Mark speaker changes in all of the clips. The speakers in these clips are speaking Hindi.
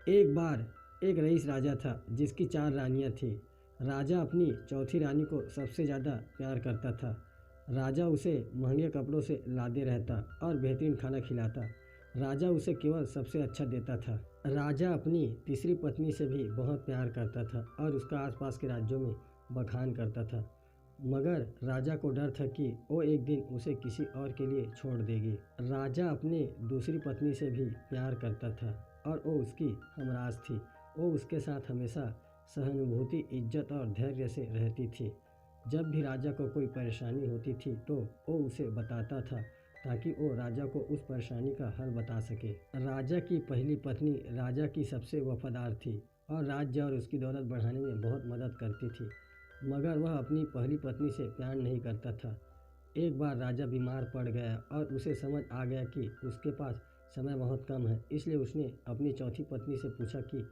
Speaker 1: एक बार एक रईस राजा था जिसकी 4 रानियां थीं। राजा अपनी चौथी रानी को सबसे ज़्यादा प्यार करता था। राजा उसे महंगे कपड़ों से लादे रहता और बेहतरीन खाना खिलाता। राजा उसे केवल सबसे अच्छा देता था। राजा अपनी तीसरी पत्नी से भी बहुत प्यार करता था और उसका आसपास के राज्यों में बखान करता था। मगर राजा को डर था कि वो एक दिन उसे किसी और के लिए छोड़ देगी। राजा अपने दूसरी पत्नी से भी प्यार करता था और वो उसकी हमराज थी। वो उसके साथ हमेशा सहानुभूति, इज्जत और धैर्य से रहती थी। जब भी राजा को कोई परेशानी होती थी तो वो उसे बताता था ताकि वो राजा को उस परेशानी का हल बता सके। राजा की पहली पत्नी राजा की सबसे वफादार थी और राज्य और उसकी दौलत बढ़ाने में बहुत मदद करती थी। मगर वह अपनी पहली पत्नी से प्यार नहीं करता था। एक बार राजा बीमार पड़ गया और उसे समझ आ गया कि उसके पास समय बहुत कम है। इसलिए उसने अपनी चौथी पत्नी से पूछा कि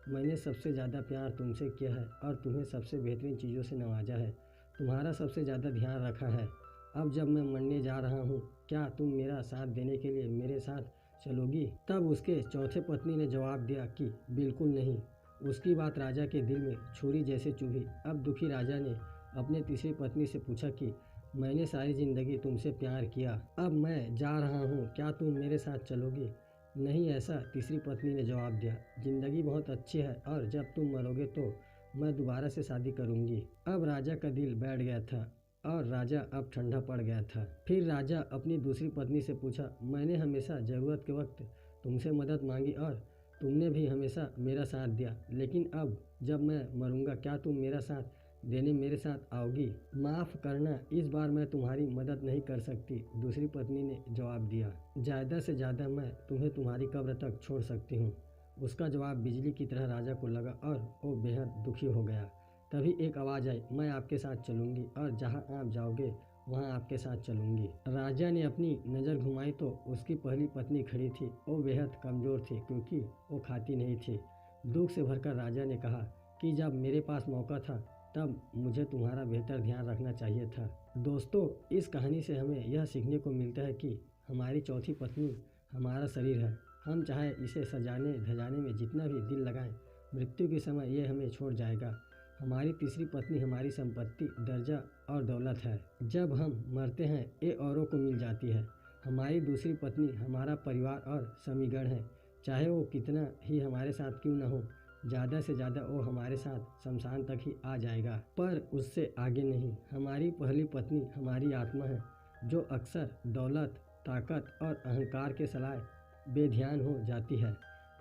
Speaker 1: मैंने सबसे ज़्यादा प्यार तुमसे किया है और तुम्हें सबसे बेहतरीन चीज़ों से नवाजा है, तुम्हारा सबसे ज़्यादा ध्यान रखा है। अब जब मैं मरने जा रहा हूँ, क्या तुम मेरा साथ देने के लिए मेरे साथ चलोगी? तब उसके चौथे पत्नी ने जवाब दिया कि बिल्कुल नहीं। उसकी बात राजा के दिल में छुरी जैसे चुभी। अब दुखी राजा ने अपने तीसरी पत्नी से पूछा कि मैंने सारी ज़िंदगी तुमसे प्यार किया, अब मैं जा रहा हूँ, क्या तुम मेरे साथ चलोगी? नहीं, ऐसा तीसरी पत्नी ने जवाब दिया। ज़िंदगी बहुत अच्छी है और जब तुम मरोगे तो मैं दोबारा से शादी करूँगी। अब राजा का दिल बैठ गया था और राजा अब ठंडा पड़ गया था। फिर राजा अपनी दूसरी पत्नी से पूछा, मैंने हमेशा ज़रूरत के वक्त तुमसे मदद मांगी और तुमने भी हमेशा मेरा साथ दिया, लेकिन अब जब मैं मरूंगा क्या तुम मेरा साथ देने मेरे साथ आओगी? माफ़ करना, इस बार मैं तुम्हारी मदद नहीं कर सकती, दूसरी पत्नी ने जवाब दिया। ज़्यादा से ज़्यादा मैं तुम्हें तुम्हारी कब्र तक छोड़ सकती हूँ। उसका जवाब बिजली की तरह राजा को लगा और वो बेहद दुखी हो गया। तभी एक आवाज़ आई, मैं आपके साथ चलूँगी और जहाँ आप जाओगे वहाँ आपके साथ चलूँगी। राजा ने अपनी नज़र घुमाई तो उसकी पहली पत्नी खड़ी थी। वो बेहद कमज़ोर थी क्योंकि वो खाती नहीं थी। दुख से भरकर राजा ने कहा कि जब मेरे पास मौका था तब मुझे तुम्हारा बेहतर ध्यान रखना चाहिए था। दोस्तों, इस कहानी से हमें यह सीखने को मिलता है कि हमारी चौथी पत्नी हमारा शरीर है। हम चाहे इसे सजाने धजाने में जितना भी दिल लगाएं, मृत्यु के समय ये हमें छोड़ जाएगा। हमारी तीसरी पत्नी हमारी संपत्ति, दर्जा और दौलत है। जब हम मरते हैं ये औरों को मिल जाती है। हमारी दूसरी पत्नी हमारा परिवार और समीगण है। चाहे वो कितना ही हमारे साथ क्यों न हो, ज़्यादा से ज़्यादा वो हमारे साथ शमशान तक ही आ जाएगा, पर उससे आगे नहीं। हमारी पहली पत्नी हमारी आत्मा है जो अक्सर दौलत, ताकत और अहंकार के सलाए बेध्यान हो जाती है।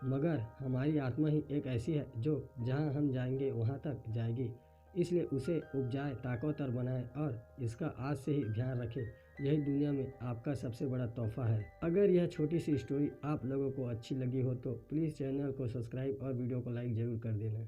Speaker 1: मगर हमारी आत्मा ही एक ऐसी है जो जहाँ हम जाएंगे वहाँ तक जाएगी। इसलिए उसे उपजाए, ताकतवर बनाए और इसका आज से ही ध्यान रखें। यही दुनिया में आपका सबसे बड़ा तोहफा है। अगर यह छोटी सी स्टोरी आप लोगों को अच्छी लगी हो तो प्लीज़ चैनल को सब्सक्राइब और वीडियो को लाइक ज़रूर कर देना।